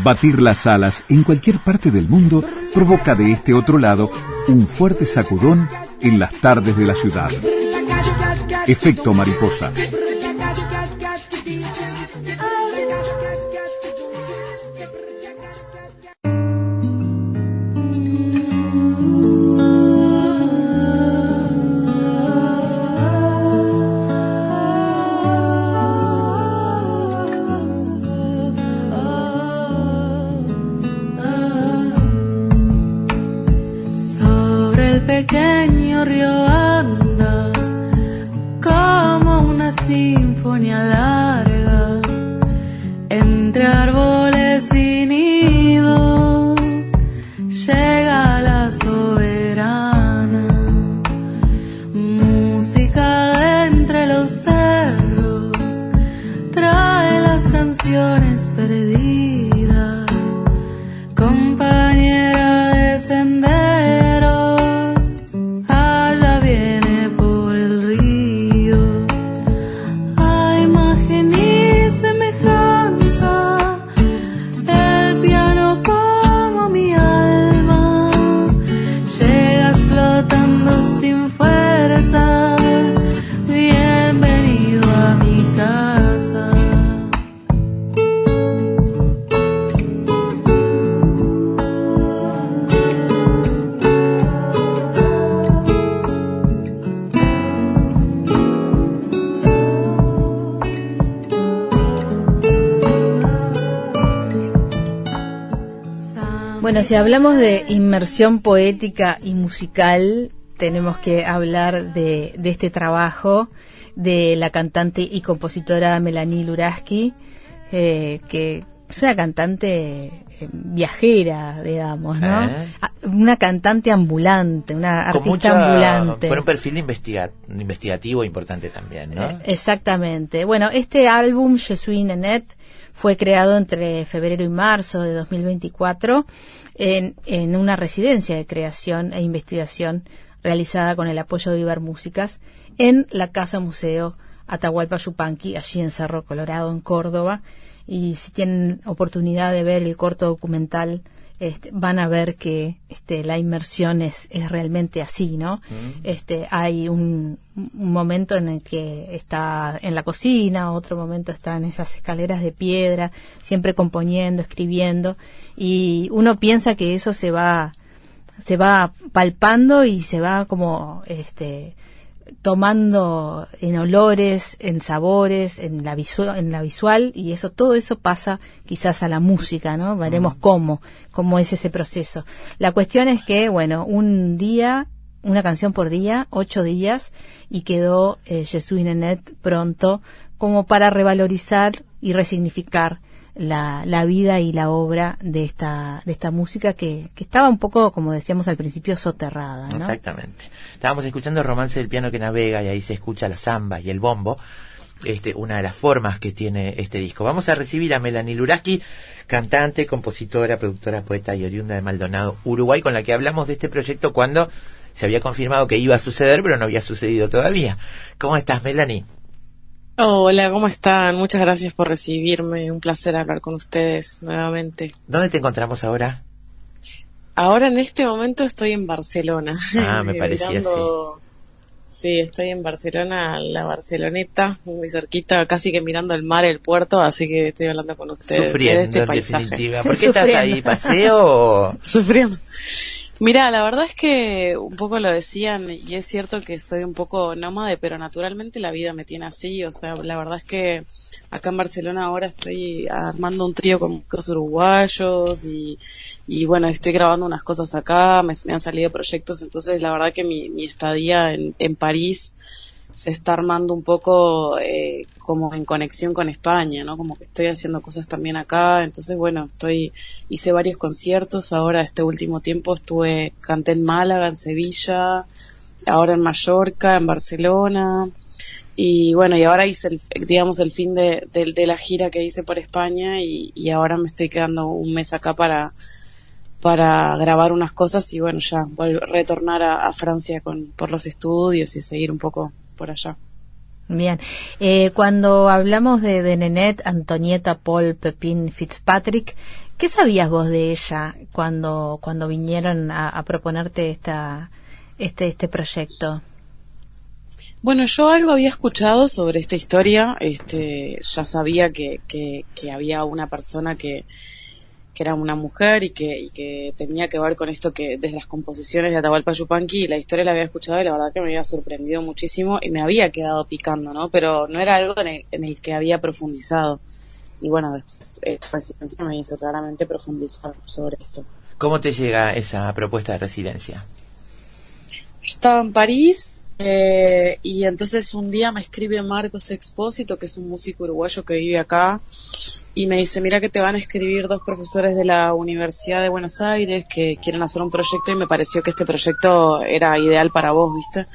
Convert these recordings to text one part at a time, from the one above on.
Batir las alas en cualquier parte del mundo provoca de este otro lado un fuerte sacudón en las tardes de la ciudad. Efecto mariposa. Pequeño río anda como una sinfonía larga entre árboles y nidos. Llega la soberana música de entre los cerros, trae las canciones perdidas, compañera de senderos. Bueno, si hablamos de inmersión poética y musical, tenemos que hablar de este trabajo de la cantante y compositora Melanie Luraski, que es una cantante viajera, digamos, ¿no? Una cantante ambulante, una artista ambulante. Con un perfil investigativo importante también, ¿no? Exactamente. Bueno, este álbum, Je suis Nanette, fue creado entre febrero y marzo de 2024 en una residencia de creación e investigación realizada con el apoyo de Iber Músicas en la Casa Museo Atahualpa Yupanqui, allí en Cerro Colorado, en Córdoba. Y si tienen oportunidad de ver el corto documental, van a ver que la inmersión es realmente así, ¿no? Hay un momento en el que está en la cocina, otro momento está en esas escaleras de piedra, siempre componiendo, escribiendo, y uno piensa que eso se va palpando y se va como tomando en olores, en sabores, en la visual, y todo eso pasa quizás a la música, ¿no? Veremos cómo es ese proceso. La cuestión es que, bueno, un día, una canción por día, 8 días, y quedó Je suis Nanette pronto, como para revalorizar y resignificar la vida y la obra de esta música que estaba un poco, como decíamos al principio, soterrada, ¿no? Exactamente. Estábamos escuchando el Romance del piano que navega, y ahí se escucha la samba y el bombo, una de las formas que tiene este disco. Vamos a recibir a Melanie Luraski, cantante, compositora, productora, poeta y oriunda de Maldonado, Uruguay, con la que hablamos de este proyecto cuando se había confirmado que iba a suceder, pero no había sucedido todavía. ¿Cómo estás, Melanie? Hola, ¿cómo están? Muchas gracias por recibirme. Un placer hablar con ustedes nuevamente. ¿Dónde te encontramos ahora? Ahora en este momento estoy en Barcelona. Me parecía así. Sí, estoy en Barcelona, la Barceloneta, muy cerquita, casi que mirando el mar, el puerto, así que estoy hablando con ustedes. Sufriendo, de este en paisaje. definitiva. ¿Por qué estás ahí? ¿Paseo o...? Sufriendo. Mira, la verdad es que un poco lo decían, y es cierto que soy un poco nómade, pero naturalmente la vida me tiene así. O sea, la verdad es que acá en Barcelona ahora estoy armando un trío con músicos uruguayos y bueno, estoy grabando unas cosas acá, me han salido proyectos, entonces la verdad que mi estadía en París se está armando un poco como en conexión con España, ¿no? Como que estoy haciendo cosas también acá, entonces bueno, hice varios conciertos, ahora este último tiempo canté en Málaga, en Sevilla, ahora en Mallorca, en Barcelona, y bueno, y ahora hice el fin de la gira que hice por España y ahora me estoy quedando un mes acá para grabar unas cosas y bueno, ya voy a retornar a Francia por los estudios y seguir un poco por allá. Bien. Cuando hablamos de Nenette, Antonieta Paul Pepin Fitzpatrick, ¿qué sabías vos de ella cuando vinieron a proponerte este proyecto? Bueno, yo algo había escuchado sobre esta historia, ya sabía que había una persona que era una mujer y que tenía que ver con esto, que desde las composiciones de Atahualpa Yupanqui, la historia la había escuchado y la verdad que me había sorprendido muchísimo y me había quedado picando, ¿no? Pero no era algo en el que había profundizado. Y bueno, después Residencia me hizo claramente profundizar sobre esto. ¿Cómo te llega esa propuesta de residencia? Yo estaba en París y entonces un día me escribe Marcos Expósito, que es un músico uruguayo que vive acá, y me dice, mira que te van a escribir 2 profesores de la Universidad de Buenos Aires que quieren hacer un proyecto y me pareció que este proyecto era ideal para vos, ¿viste?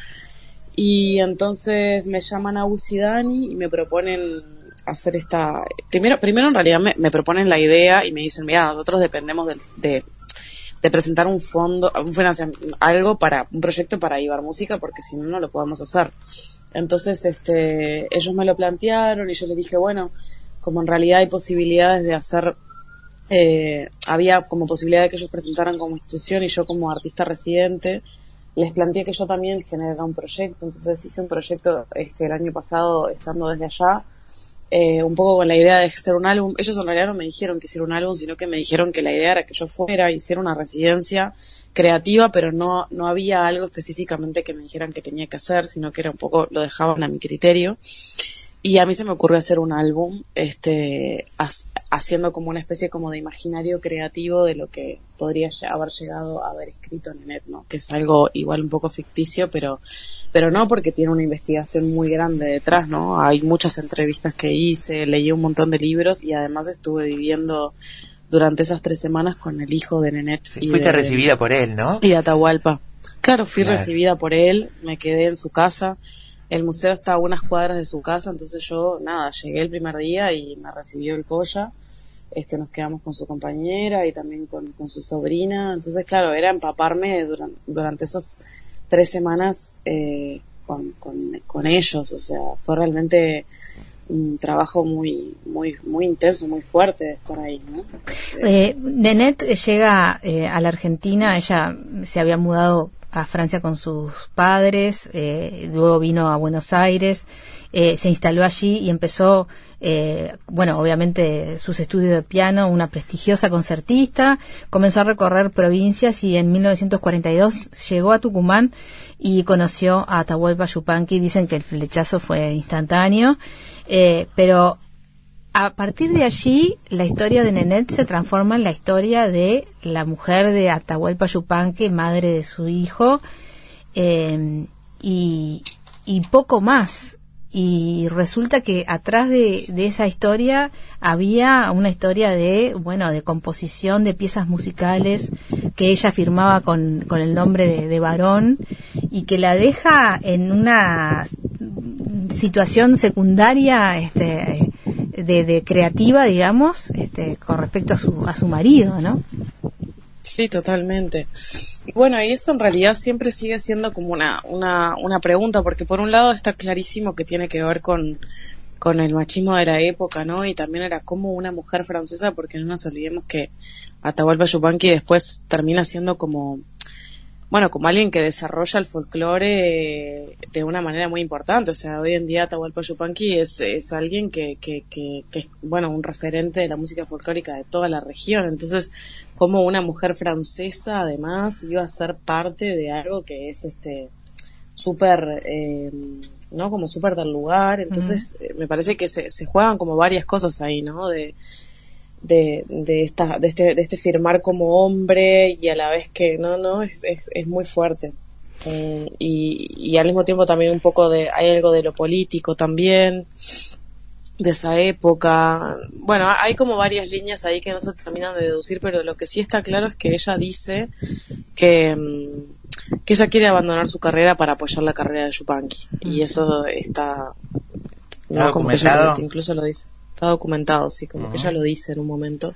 Y entonces me llaman a Gus y Dani y me proponen hacer esta... Primero en realidad me proponen la idea y me dicen, mira, nosotros dependemos de presentar un fondo, algo para un proyecto para Ibar Música, porque si no, no lo podemos hacer. Entonces, ellos me lo plantearon y yo les dije, bueno, como en realidad hay posibilidades de hacer, había como posibilidad de que ellos presentaran como institución y yo como artista residente, les planteé que yo también generara un proyecto. Entonces hice un proyecto el año pasado estando desde allá, un poco con la idea de hacer un álbum. Ellos en realidad no me dijeron que hiciera un álbum, sino que me dijeron que la idea era que yo fuera, hiciera una residencia creativa, pero no había algo específicamente que me dijeran que tenía que hacer, sino que era un poco, lo dejaban a mi criterio. Y a mí se me ocurrió hacer un álbum, haciendo como una especie como de imaginario creativo de lo que podría haber llegado a haber escrito Nenette, ¿no? Que es algo igual un poco ficticio, pero no, porque tiene una investigación muy grande detrás, ¿no? Hay muchas entrevistas que hice, leí un montón de libros y además estuve viviendo durante esas 3 semanas con el hijo de Nenette. Sí, fuiste recibida por él, ¿no? Y de Atahualpa. Claro, fui recibida por él, me quedé en su casa. El museo está a unas cuadras de su casa, entonces yo, llegué el primer día y me recibió el Colla. Nos quedamos con su compañera y también con su sobrina. Entonces, claro, era empaparme durante esas 3 semanas con ellos. O sea, fue realmente un trabajo muy muy muy intenso, muy fuerte de estar ahí, ¿no? Nenette llega a la Argentina. Ella se había mudado a Francia con sus padres, luego vino a Buenos Aires, se instaló allí y empezó, obviamente sus estudios de piano, una prestigiosa concertista, comenzó a recorrer provincias y en 1942 llegó a Tucumán y conoció a Atahualpa Yupanqui. Dicen que el flechazo fue instantáneo, pero a partir de allí, la historia de Nenette se transforma en la historia de la mujer de Atahualpa Yupanqui, madre de su hijo, y poco más. Y resulta que atrás de esa historia había una historia de composición de piezas musicales que ella firmaba con el nombre de Barón y que la deja en una situación secundaria, de creativa, digamos, con respecto a su marido, ¿no? Sí, totalmente. Y bueno, y eso en realidad siempre sigue siendo como una pregunta, porque por un lado está clarísimo que tiene que ver con el machismo de la época, ¿no? Y también era como una mujer francesa, porque no nos olvidemos que Atahualpa Yupanqui después termina siendo como alguien que desarrolla el folclore de una manera muy importante. O sea, hoy en día Atahualpa Yupanqui es alguien que es, un referente de la música folclórica de toda la región. Entonces, como una mujer francesa, además, iba a ser parte de algo que es súper, ¿no? Como súper del lugar. Entonces, me parece que se juegan como varias cosas ahí, ¿no? De este firmar como hombre y a la vez que es muy fuerte, y al mismo tiempo también un poco hay algo de lo político también de esa época. Bueno, hay como varias líneas ahí que no se terminan de deducir, pero lo que sí está claro es que ella dice que ella quiere abandonar su carrera para apoyar la carrera de Yupanqui, y eso está ¿Está como que documentado? ella incluso lo dice. Está documentado, sí, como que ella lo dice en un momento.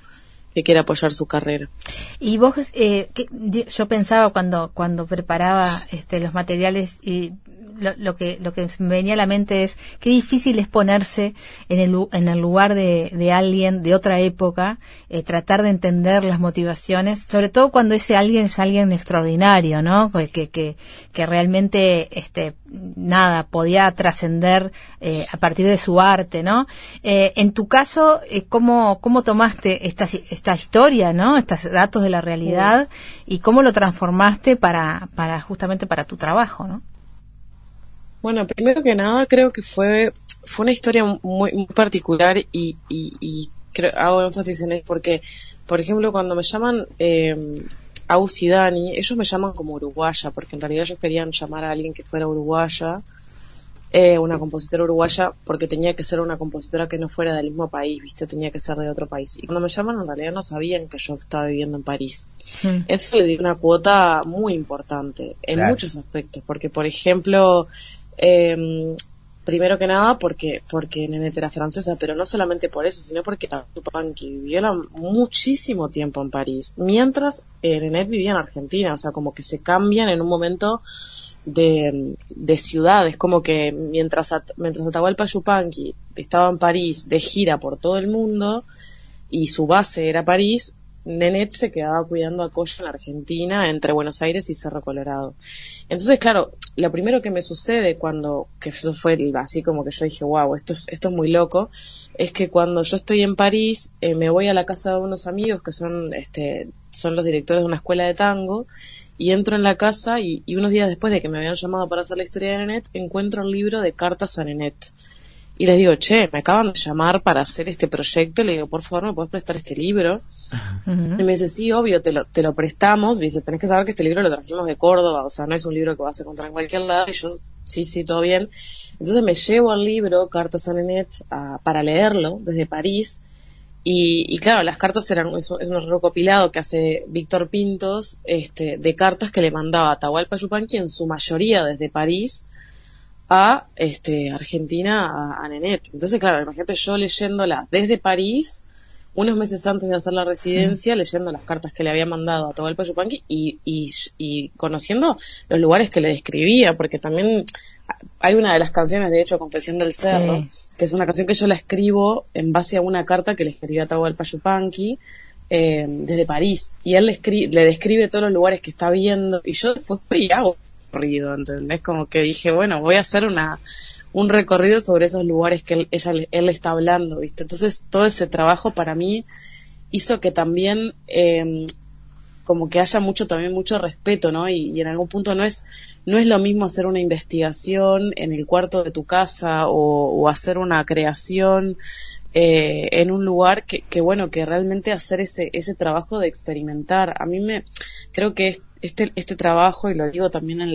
quiere apoyar su carrera. Y vos, yo pensaba cuando preparaba los materiales, y lo que me venía a la mente es qué difícil es ponerse en el lugar de alguien de otra época, tratar de entender las motivaciones, sobre todo cuando ese alguien es alguien extraordinario, ¿no? Que realmente podía trascender a partir de su arte, ¿no? En tu caso, ¿cómo tomaste esta historia, ¿no? Estos datos de la realidad, y cómo lo transformaste para justamente para tu trabajo, ¿no? Bueno, primero que nada creo que fue una historia muy, muy particular y hago énfasis en él porque, por ejemplo, cuando me llaman Aus y Dani, ellos me llaman como uruguaya, porque en realidad ellos querían llamar a alguien que fuera uruguaya, una compositora uruguaya, porque tenía que ser una compositora que no fuera del mismo país, ¿viste? Tenía que ser de otro país. Y cuando me llaman, en realidad no sabían que yo estaba viviendo en París. Eso le dio una cuota muy importante en muchos aspectos, porque, por ejemplo, primero que nada porque Nenette era francesa, pero no solamente por eso, sino porque Pachupanqui vivió muchísimo tiempo en París, mientras Nenette vivía en Argentina. O sea, como que se cambian en un momento de ciudades, como que mientras Atahualpa Yupanqui estaba en París de gira por todo el mundo y su base era París, Nenette se quedaba cuidando a Coya en la Argentina, entre Buenos Aires y Cerro Colorado. Entonces, claro, lo primero que me sucede que eso fue así como que yo dije, wow, esto es muy loco, es que cuando yo estoy en París, me voy a la casa de unos amigos que son los directores de una escuela de tango, y entro en la casa y unos días después de que me habían llamado para hacer la historia de Nenette, encuentro el libro de cartas a Nenette. Y les digo, che, me acaban de llamar para hacer este proyecto. Le digo, por favor, ¿me puedes prestar este libro? Uh-huh. Y me dice, sí, obvio, te lo prestamos. Me dice, tenés que saber que este libro lo trajimos de Córdoba, o sea, no es un libro que vas a encontrar en cualquier lado. Y yo, sí, todo bien. Entonces me llevo el libro, Cartas a Nenette, para leerlo desde París. Y claro, las cartas es un recopilado que hace Víctor Pintos, de cartas que le mandaba Atahualpa Yupanqui, en su mayoría desde París, a Argentina, a Nenette. Entonces, claro, imagínate yo leyéndola desde París, unos meses antes de hacer la residencia, leyendo las cartas que le había mandado a Atahualpa Yupanqui y conociendo los lugares que le describía, porque también hay una de las canciones, de hecho, Confesión del Cerro, que es una canción que yo la escribo en base a una carta que le escribió a Atahualpa Yupanqui desde París, y él le describe todos los lugares que está viendo, y yo después hago recorrido, ¿entendés? Como que dije, bueno, voy a hacer un recorrido sobre esos lugares que él está hablando, ¿viste? Entonces todo ese trabajo para mí hizo que también como que haya mucho respeto, ¿no? Y en algún punto no es lo mismo hacer una investigación en el cuarto de tu casa o hacer una creación en un lugar que bueno, que realmente hacer ese trabajo de experimentar. A mí creo que este trabajo, y lo digo también en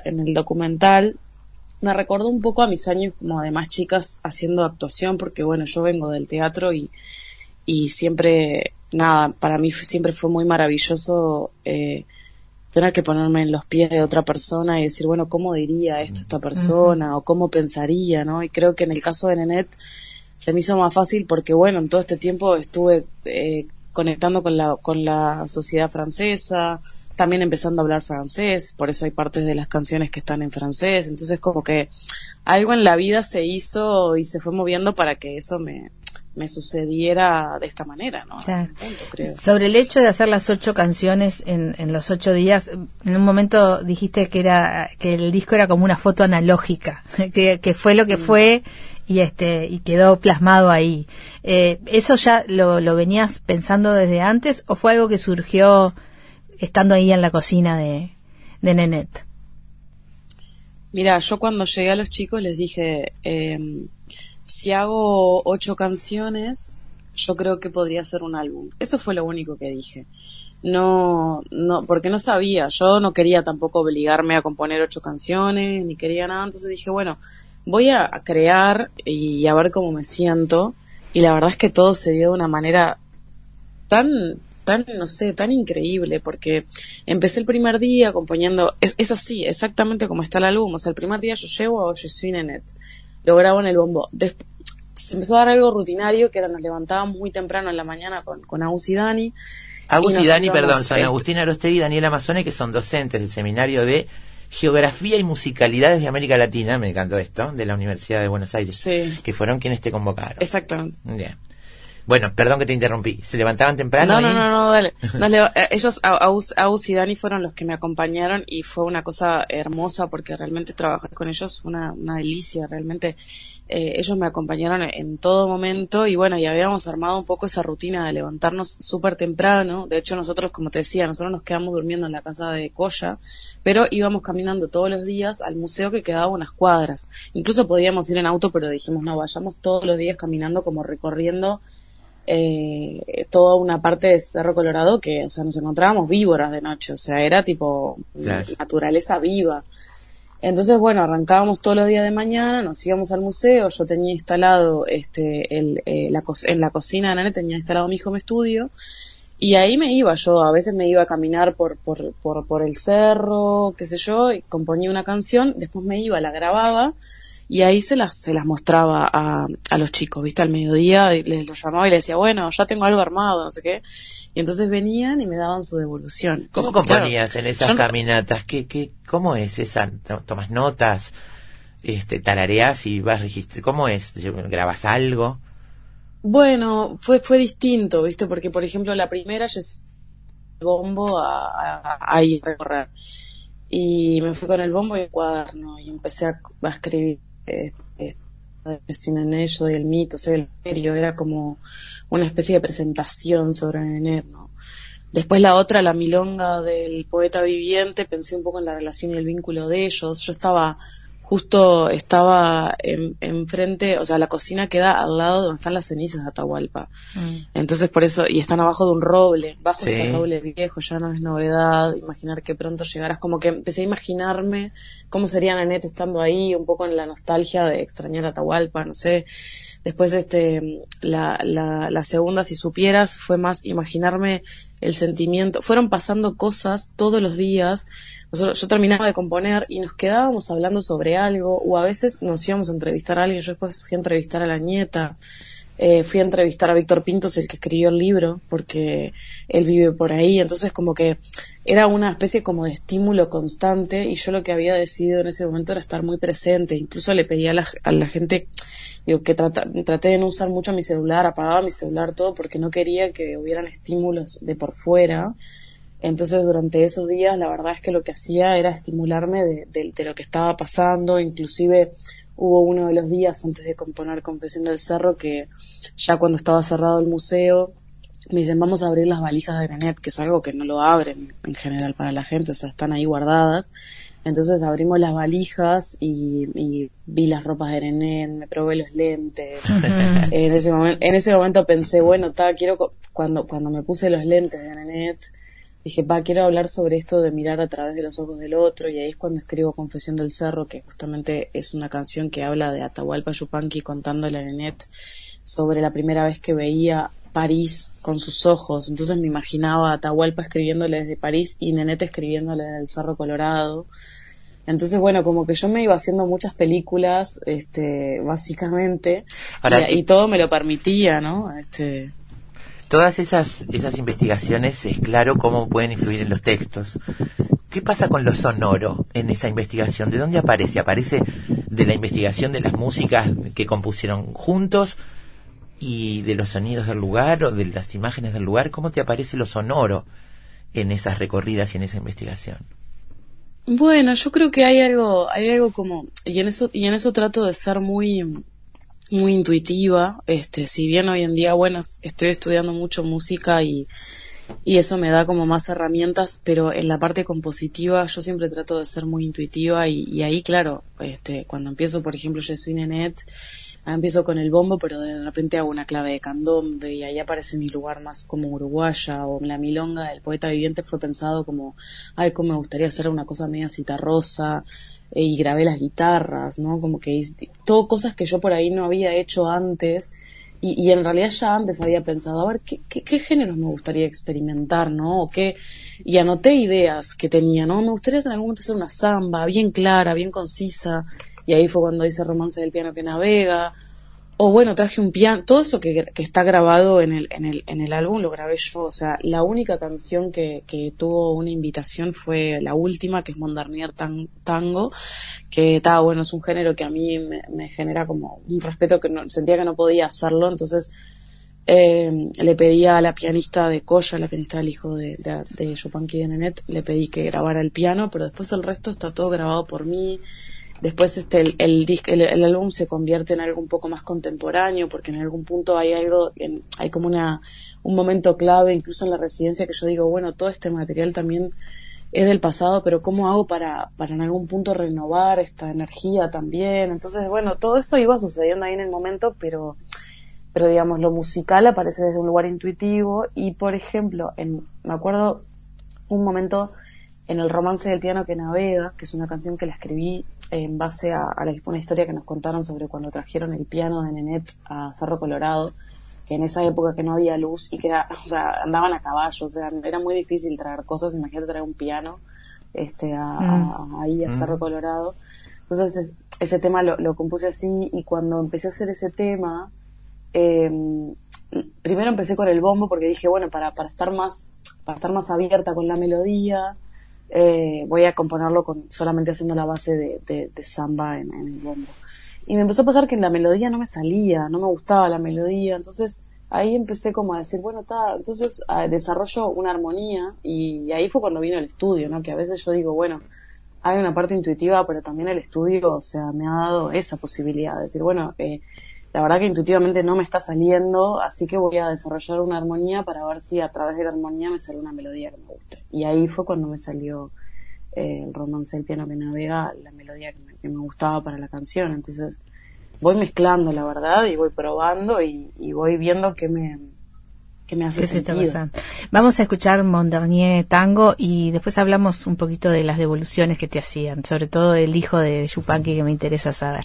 el documental, me recordó un poco a mis años como de más chicas haciendo actuación, porque bueno, yo vengo del teatro y siempre, nada, para mí siempre fue muy maravilloso tener que ponerme en los pies de otra persona y decir, bueno, ¿cómo diría esto esta persona? O ¿cómo pensaría? ¿No? Y creo que en el caso de Nenette se me hizo más fácil porque, bueno, en todo este tiempo estuve conectando con la sociedad francesa, también empezando a hablar francés, por eso hay partes de las canciones que están en francés. Entonces como que algo en la vida se hizo y se fue moviendo para que eso me sucediera de esta manera, ¿no? Claro. Punto, creo. Sobre el hecho de hacer las 8 canciones en los 8 días, en un momento dijiste que el disco era como una foto analógica, que fue lo que fue y quedó plasmado ahí. ¿Eso ya lo venías pensando desde antes o fue algo que surgió estando ahí en la cocina de Nenette? Mira, yo cuando llegué a los chicos les dije, si hago 8 canciones, yo creo que podría ser un álbum. Eso fue lo único que dije. No, porque no sabía, yo no quería tampoco obligarme a componer 8 canciones, ni quería nada, entonces dije, bueno, voy a crear y a ver cómo me siento, y la verdad es que todo se dio de una manera tan, no sé, tan increíble, porque empecé el primer día componiendo, es así, exactamente como está el álbum, o sea, el primer día yo llego a Je suis Nenette, lo grabo en el bombo, se empezó a dar algo rutinario, que era nos levantábamos muy temprano en la mañana con Agus y Dani. Agus y Dani, íbamos, perdón, son Agustín Arostegui y Daniela Mazzone, que son docentes del Seminario de Geografía y Musicalidades de América Latina, me encantó esto, de la Universidad de Buenos Aires, Sí. que fueron quienes te convocaron. Exactamente. Bien. Bueno, perdón que te interrumpí. ¿Se levantaban temprano? No, dale. Ellos, Agus y Dani fueron los que me acompañaron y fue una cosa hermosa porque realmente trabajar con ellos fue una delicia, realmente. Ellos me acompañaron en todo momento y bueno, y habíamos armado un poco esa rutina de levantarnos súper temprano. De hecho, nosotros, como te decía, nosotros nos quedamos durmiendo en la casa de Coya, pero íbamos caminando todos los días al museo que quedaba a unas cuadras. Incluso podíamos ir en auto, pero dijimos, no, vayamos todos los días caminando, como recorriendo toda una parte de Cerro Colorado que, o sea, nos encontrábamos víboras de noche, o sea, era tipo naturaleza viva. Entonces, bueno, arrancábamos todos los días de mañana, nos íbamos al museo, yo tenía instalado en la cocina de Nene tenía instalado mi home studio, y ahí me iba yo, a veces me iba a caminar por el cerro, qué sé yo, y componía una canción, después me iba, la grababa, y ahí se las mostraba a los chicos, ¿viste? Al mediodía les los llamaba y les decía, bueno, ya tengo algo armado, no sé qué. Y entonces venían y me daban su devolución. ¿Cómo componías en esas caminatas? ¿Cómo es esa? ¿Tomas notas? ¿Tarareás y vas registrando? ¿Cómo es? ¿Grabas algo? Bueno, fue distinto, ¿viste? Porque, por ejemplo, la primera yo el bombo a ir a recorrer. Y me fui con el bombo y el cuaderno y empecé a escribir en ello y el mito, o sea, el misterio, era como una especie de presentación sobre Nenet, ¿no? Después la otra, la milonga del poeta viviente, pensé un poco en la relación y el vínculo de ellos. Yo estaba enfrente, o sea, la cocina queda al lado donde están las cenizas de Atahualpa. Entonces por eso, y están abajo de un roble, bajo este roble viejo, ya no es novedad imaginar que pronto llegarás, como que empecé a imaginarme cómo sería Nenet estando ahí, un poco en la nostalgia de extrañar a Atahualpa, no sé. Después la segunda, si supieras, fue más imaginarme el sentimiento. Fueron pasando cosas todos los días. Yo terminaba de componer y nos quedábamos hablando sobre algo, o a veces nos íbamos a entrevistar a alguien. Yo después fui a entrevistar a la nieta, fui a entrevistar a Víctor Pintos, el que escribió el libro, porque él vive por ahí. Entonces como que era una especie como de estímulo constante, y yo lo que había decidido en ese momento era estar muy presente. Incluso le pedí a la gente, digo, que traté de no usar mucho mi celular, apagaba mi celular, todo, porque no quería que hubieran estímulos de por fuera. Entonces durante esos días la verdad es que lo que hacía era estimularme de lo que estaba pasando. Inclusive hubo uno de los días antes de componer Confesión del Cerro que ya cuando estaba cerrado el museo me dicen, vamos a abrir las valijas de Nenet, que es algo que no lo abren en general para la gente, o sea, están ahí guardadas. Entonces abrimos las valijas y vi las ropas de Nenet, me probé los lentes. En ese momento pensé, bueno, cuando me puse los lentes de Nenet, dije, quiero hablar sobre esto de mirar a través de los ojos del otro, y ahí es cuando escribo Confesión del Cerro, que justamente es una canción que habla de Atahualpa Yupanqui contándole a Nenet sobre la primera vez que veía París con sus ojos. Entonces me imaginaba a Atahualpa escribiéndole desde París y Nenet escribiéndole desde el Cerro Colorado. Entonces, bueno, como que yo me iba haciendo muchas películas, básicamente, y todo me lo permitía, ¿no? Todas esas investigaciones, es claro cómo pueden influir en los textos. ¿Qué pasa con lo sonoro en esa investigación? ¿De dónde aparece? ¿Aparece de la investigación de las músicas que compusieron juntos y de los sonidos del lugar o de las imágenes del lugar? ¿Cómo te aparece lo sonoro en esas recorridas y en esa investigación? Bueno, yo creo que hay algo como, y en eso trato de ser muy intuitiva, si bien hoy en día, bueno, estoy estudiando mucho música y eso me da como más herramientas, pero en la parte compositiva yo siempre trato de ser muy intuitiva, y ahí, claro, cuando empiezo, por ejemplo, Je suis Nenet, empiezo con el bombo, pero de repente hago una clave de candombe y ahí aparece mi lugar más como uruguaya, o la milonga del poeta viviente fue pensado como, cómo me gustaría hacer una cosa media citarrosa, y grabé las guitarras, ¿no? Como que todo cosas que yo por ahí no había hecho antes, y en realidad ya antes había pensado, a ver, ¿qué géneros me gustaría experimentar, ¿no? Y anoté ideas que tenía, ¿no? Me gustaría en algún momento hacer una samba bien clara, bien concisa, y ahí fue cuando hice Romance del Piano que Navega, O bueno, traje un piano, todo eso que está grabado en el álbum lo grabé yo. O sea, la única canción que tuvo una invitación fue la última, que es Mondarnier Tango, que está bueno, es un género que a mí me genera como un respeto que sentía que no podía hacerlo. Entonces le pedí a la pianista de Colla, la pianista del hijo de Yupanqui de Nenette, le pedí que grabara el piano, pero después el resto está todo grabado por mí. Después el álbum se convierte en algo un poco más contemporáneo, porque en algún punto hay como un momento clave, incluso en la residencia, que yo digo, bueno, todo este material también es del pasado, pero ¿cómo hago para en algún punto renovar esta energía también? Entonces, bueno, todo eso iba sucediendo ahí en el momento, pero digamos, lo musical aparece desde un lugar intuitivo. Y, por ejemplo, me acuerdo un momento en El romance del piano que navega, que es una canción que la escribí en base a una historia que nos contaron sobre cuando trajeron el piano de Nenette a Cerro Colorado, que en esa época que no había luz y que andaban a caballo, o sea, era muy difícil traer cosas. Imagínate traer un piano ahí a Cerro Colorado. Entonces ese tema lo compuse así, y cuando empecé a hacer ese tema, primero empecé con el bombo, porque dije, bueno, para estar más abierta con la melodía, voy a componerlo solamente haciendo la base de samba en el bombo. Y me empezó a pasar que en la melodía no me salía, no me gustaba la melodía. Entonces ahí empecé como a decir, bueno, entonces desarrollo una armonía, y ahí fue cuando vino el estudio, ¿no? Que a veces yo digo, bueno, hay una parte intuitiva, pero también el estudio, o sea, me ha dado esa posibilidad de decir, bueno, la verdad que intuitivamente no me está saliendo, así que voy a desarrollar una armonía para ver si a través de la armonía me sale una melodía que me guste. Y ahí fue cuando me salió El romance del piano que navega, la melodía que me gustaba para la canción. Entonces voy mezclando, la verdad, y voy probando y voy viendo qué me hace sentido. Vamos a escuchar Mondarnier Tango y después hablamos un poquito de las devoluciones que te hacían, sobre todo el hijo de Yupanqui, que me interesa saber.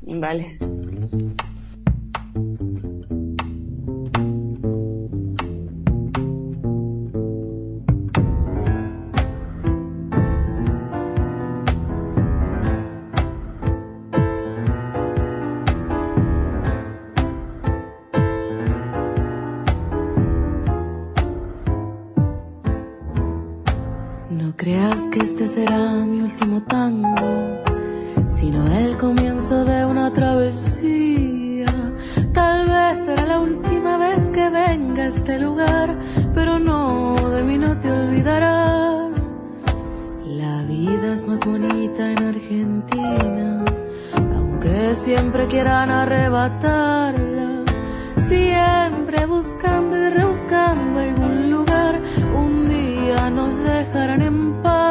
Vale. No creas que este será mi último tango, sino el comienzo de una travesía. Tal vez será la última vez que venga a este lugar, pero no, de mí no te olvidarás. La vida es más bonita en Argentina, aunque siempre quieran arrebatarla. Siempre buscando y rebuscando algún lugar, un día nos dejarán en paz.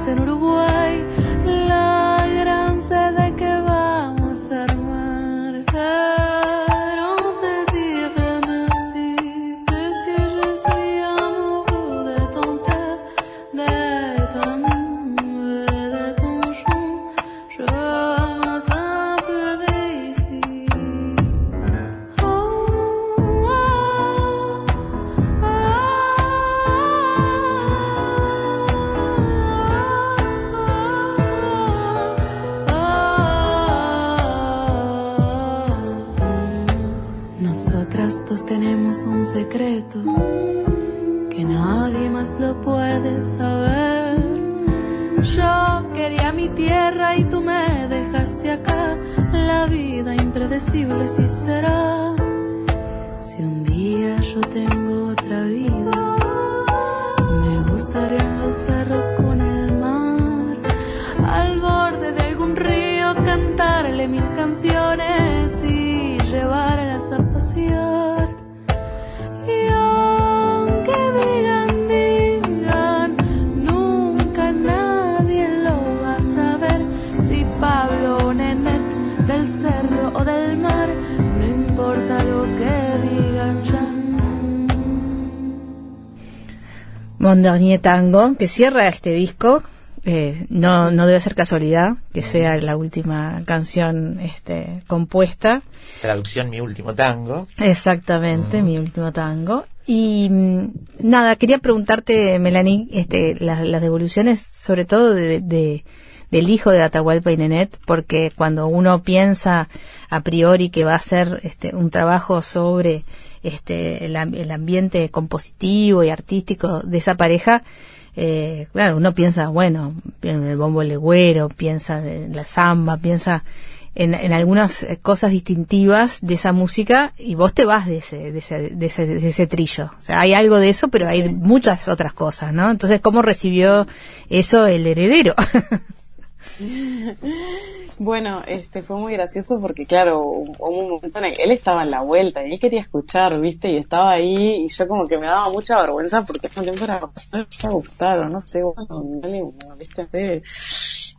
En Uruguay, la gran sede que vamos a armar. On peut dire merci, puisque je suis amoureux de ton terre, de ton amour et de ton chant. Je ramasse un peu d'ici. Nosotras dos tenemos un secreto que nadie más lo puede saber. Yo quería mi tierra y tú me dejaste acá. La vida impredecible sí será. Si un día yo tengo otra vida, me gustaría en los cerros con el mar, al borde de algún río, cantarle mis canciones y llevarlas a pasear. Y aunque digan, nunca nadie lo va a saber, si Pablo o Nenette, del cerro o del mar, no importa lo que digan ya. Mondarnier Tango, que cierra este disco, no debe ser casualidad que sea la última canción compuesta. Traducción, Mi último tango. Exactamente, Mi último tango. Y nada, quería preguntarte, Melanie, las devoluciones, sobre todo del hijo de Atahualpa y Nenét, porque cuando uno piensa a priori que va a hacer un trabajo sobre el ambiente compositivo y artístico de esa pareja, claro, uno piensa, bueno, en el bombo legüero, piensa en la samba, piensa en algunas cosas distintivas de esa música, y vos te vas de ese trillo. O sea, hay algo de eso, pero hay muchas otras cosas, ¿no? Entonces, ¿cómo recibió eso el heredero? Bueno, fue muy gracioso porque, claro, hubo un momento en el que él estaba en la vuelta y él quería escuchar, ¿viste? Y estaba ahí y yo como que me daba mucha vergüenza porque al tiempo era ya gustaron, no sé, bueno, ¿viste?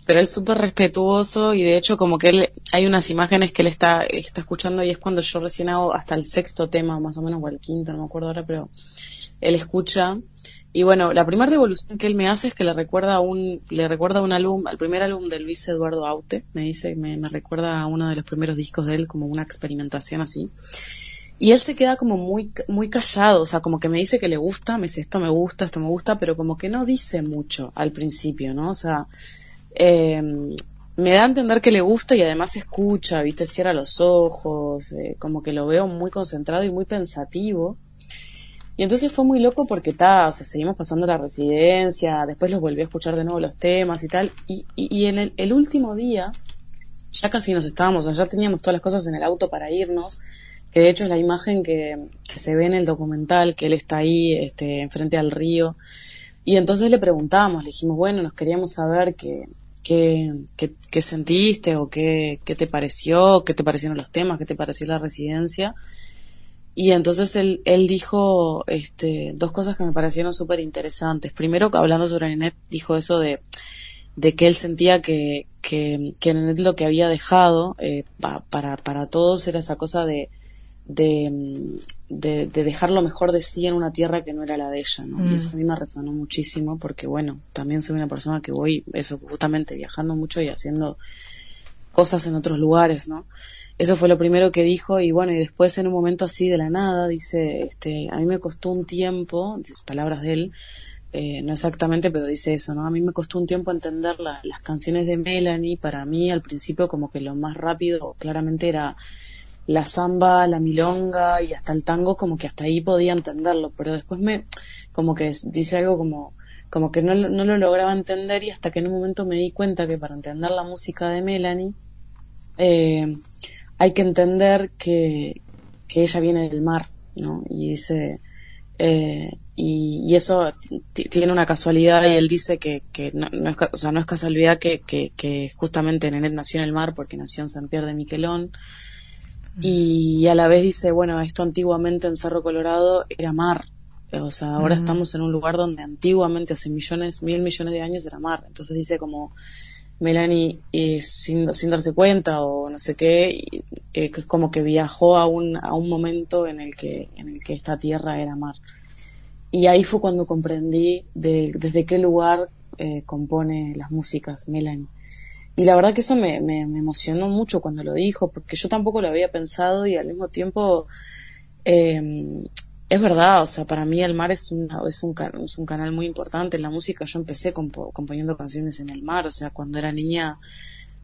Pero él súper respetuoso, y de hecho como que él, hay unas imágenes que él está escuchando, y es cuando yo recién hago hasta el 6º tema, más o menos, o el 5º, no me acuerdo ahora, pero él escucha. Y bueno, la primera devolución que él me hace es que le recuerda un álbum, al primer álbum de Luis Eduardo Aute, me recuerda a uno de los primeros discos de él, como una experimentación así. Y él se queda como muy, muy callado, o sea, como que me dice que le gusta, me dice esto me gusta, pero como que no dice mucho al principio, ¿no? O sea, me da a entender que le gusta, y además escucha, ¿viste? Cierra los ojos, como que lo veo muy concentrado y muy pensativo. Y entonces fue muy loco porque o sea, seguimos pasando la residencia, después los volví a escuchar de nuevo los temas y tal, y en el último día, ya casi nos estábamos, o sea, ya teníamos todas las cosas en el auto para irnos, que de hecho es la imagen que se ve en el documental, que él está ahí, enfrente al río, y entonces le preguntamos, le dijimos, bueno, nos queríamos saber qué sentiste, o qué te pareció, qué te parecieron los temas, qué te pareció la residencia. Y entonces él dijo dos cosas que me parecieron súper interesantes. Primero, hablando sobre Nenét, dijo eso de que él sentía que Nenét lo que había dejado para todos era esa cosa de dejar lo mejor de sí en una tierra que no era la de ella, ¿no? Y eso a mí me resonó muchísimo porque, bueno, también soy una persona que voy, eso, justamente viajando mucho y haciendo cosas en otros lugares, ¿no? Eso fue lo primero que dijo. Y bueno, y después en un momento así de la nada dice, a mí me costó un tiempo, palabras de él, no exactamente, pero dice eso, ¿no? A mí me costó un tiempo entender las canciones de Melanie. Para mí al principio como que lo más rápido claramente era la samba, la milonga y hasta el tango, como que hasta ahí podía entenderlo, pero después como que dice algo como que no lo lograba entender, y hasta que en un momento me di cuenta que para entender la música de Melanie hay que entender que ella viene del mar, ¿no? Y dice, y eso tiene una casualidad, y él dice que no es casualidad que justamente Nenét nació en el mar, porque nació en San Pierre de Miquelón, y a la vez dice, bueno, esto antiguamente en Cerro Colorado era mar, o sea, ahora estamos en un lugar donde antiguamente, hace mil millones de años, era mar. Entonces dice como Melanie, sin darse cuenta o no sé qué, es como que viajó a un momento en el que esta tierra era mar. Y ahí fue cuando comprendí desde qué lugar compone las músicas Melanie. Y la verdad que eso me emocionó mucho cuando lo dijo, porque yo tampoco lo había pensado, y al mismo tiempo es verdad, o sea, para mí el mar es un canal muy importante en la música. Yo empecé componiendo canciones en el mar, o sea, cuando era niña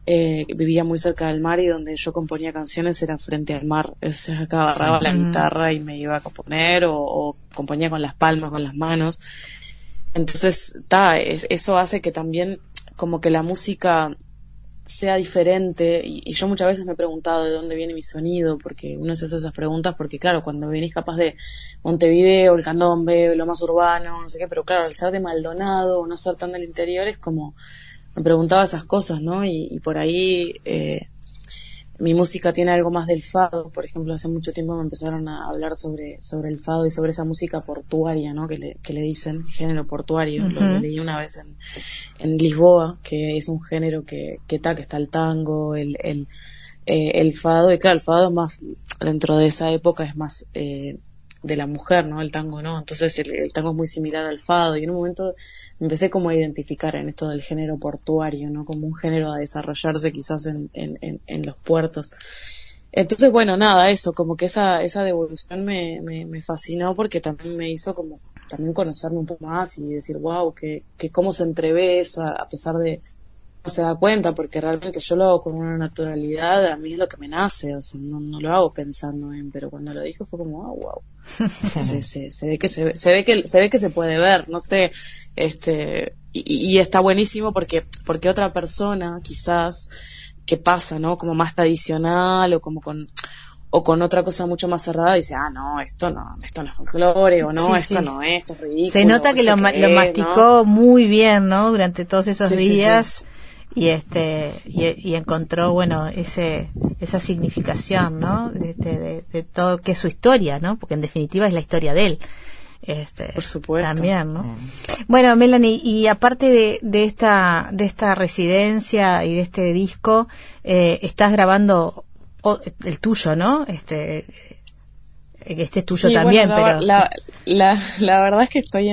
vivía muy cerca del mar, y donde yo componía canciones era frente al mar. O sea, acá agarraba la guitarra y me iba a componer, o componía con las palmas, con las manos. Entonces, eso hace que también como que la música sea diferente, y yo muchas veces me he preguntado de dónde viene mi sonido, porque uno se hace esas preguntas, porque claro, cuando venís capaz de Montevideo, el candombe, lo más urbano, no sé qué, pero claro, al ser de Maldonado o no ser tan del interior, es como, me preguntaba esas cosas, ¿no? Y por ahí mi música tiene algo más del fado. Por ejemplo, hace mucho tiempo me empezaron a hablar sobre el fado y sobre esa música portuaria, ¿no? Que le dicen género portuario. Lo leí una vez en Lisboa, que es un género que está el tango, el fado, y claro, el fado es más, dentro de esa época es más de la mujer, ¿no? El tango no, entonces el tango es muy similar al fado, y en un momento me empecé como a identificar en esto del género portuario, ¿no? Como un género a desarrollarse quizás en los puertos. Entonces, bueno, nada, eso, como que esa devolución me fascinó, porque también me hizo como también conocerme un poco más y decir, wow, que cómo se entrevé eso, a pesar de no se da cuenta, porque realmente yo lo hago con una naturalidad, a mí es lo que me nace, o sea, no lo hago pensando en, pero cuando lo dijo fue como, oh, wow. se ve que se puede ver, no sé, y está buenísimo porque otra persona quizás que pasa, ¿no? Como más tradicional o como con otra cosa mucho más cerrada, dice, no, esto no es folclore, o no, sí, esto sí. no es, esto es ridículo. Se nota que lo masticó, ¿no? Muy bien, ¿no? Durante todos esos días. Sí. Y encontró, bueno, esa significación, ¿no? De todo, que es su historia, ¿no? Porque en definitiva es la historia de él. Por supuesto. También, ¿no? Bueno, Melanie, y aparte de esta residencia y de este disco, estás grabando el tuyo, ¿no? Este es tuyo sí, también, bueno, pero la verdad es que estoy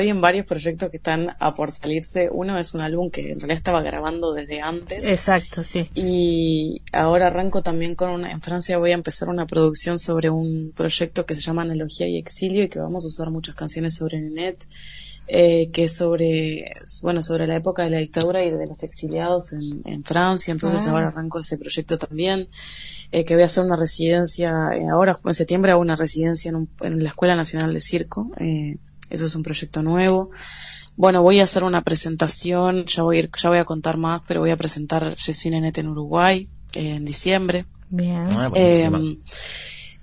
en varios proyectos que están a por salirse. Uno es un álbum que en realidad estaba grabando desde antes. Exacto, sí. Y ahora arranco también en Francia voy a empezar una producción sobre un proyecto que se llama Analogía y Exilio, y que vamos a usar muchas canciones sobre Nenet, que es sobre la época de la dictadura y de los exiliados en Francia. Entonces ahora arranco ese proyecto también. Que voy a hacer una residencia, ahora en septiembre hago una residencia en la Escuela Nacional de Circo, eso es un proyecto nuevo. Bueno, voy a hacer una presentación, ya voy a contar más, pero voy a presentar Je suis Nenet en Uruguay, en diciembre. Bien.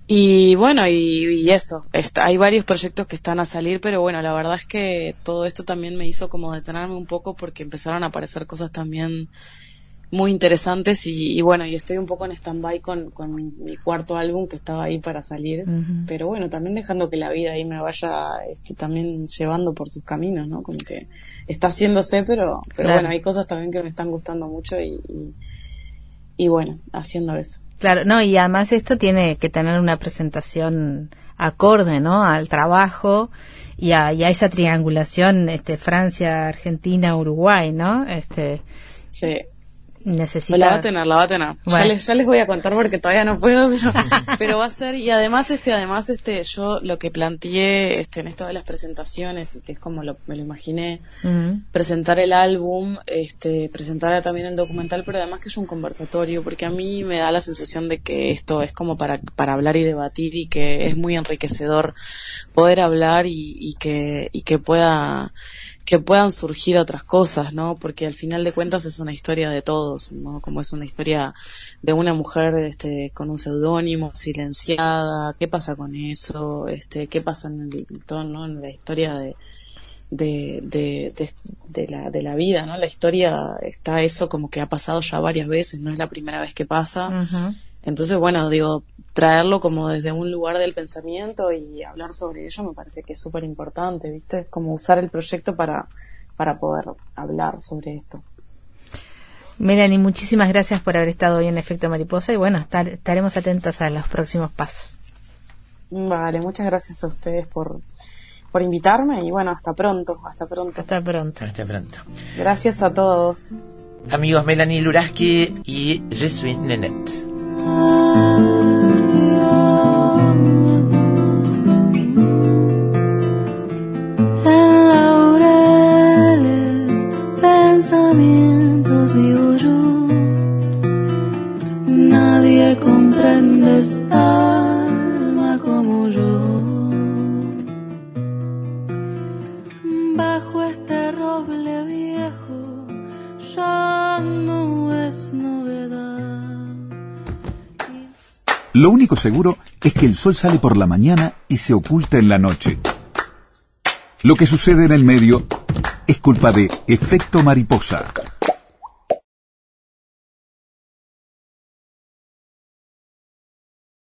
Y bueno, y eso, hay varios proyectos que están a salir, pero bueno, la verdad es que todo esto también me hizo como detenerme un poco, porque empezaron a aparecer cosas también muy interesantes, y bueno, y estoy un poco en stand-by con mi cuarto álbum que estaba ahí para salir, pero bueno, también dejando que la vida ahí me vaya también llevando por sus caminos, ¿no? Como que está haciéndose, pero claro. Bueno, hay cosas también que me están gustando mucho y bueno, haciendo eso. Claro, no, y además esto tiene que tener una presentación acorde, ¿no? Al trabajo y a esa triangulación, Francia, Argentina, Uruguay, ¿no? Sí. Necesita... La va a tener. Bueno. Ya les voy a contar porque todavía no puedo, pero va a ser. Y además yo lo que planteé en esto de las presentaciones, que es como me lo imaginé, presentar el álbum, presentar también el documental, pero además que es un conversatorio, porque a mí me da la sensación de que esto es como para hablar y debatir, y que es muy enriquecedor poder hablar y que puedan surgir otras cosas, ¿no? Porque al final de cuentas es una historia de todos, ¿no? Como es una historia de una mujer con un seudónimo, silenciada. ¿Qué pasa con eso? ¿Qué pasa en la historia de la vida, ¿no? La historia está eso como que ha pasado ya varias veces, no es la primera vez que pasa. Uh-huh. Entonces, bueno, traerlo como desde un lugar del pensamiento y hablar sobre ello me parece que es súper importante, ¿viste? Es como usar el proyecto para poder hablar sobre esto. Melanie, muchísimas gracias por haber estado hoy en Efecto Mariposa, y bueno, estaremos atentos a los próximos pasos. Vale, muchas gracias a ustedes por invitarme, y bueno, hasta pronto. Hasta pronto. Gracias a todos. Amigos, Melanie Luraski y Je suis Nenet. Pensamientos vivo yo, nadie comprende esta alma como yo. Bajo este roble viejo ya no es novedad. Lo único seguro es que el sol sale por la mañana y se oculta en la noche. Lo que sucede en el medio es culpa de Efecto Mariposa.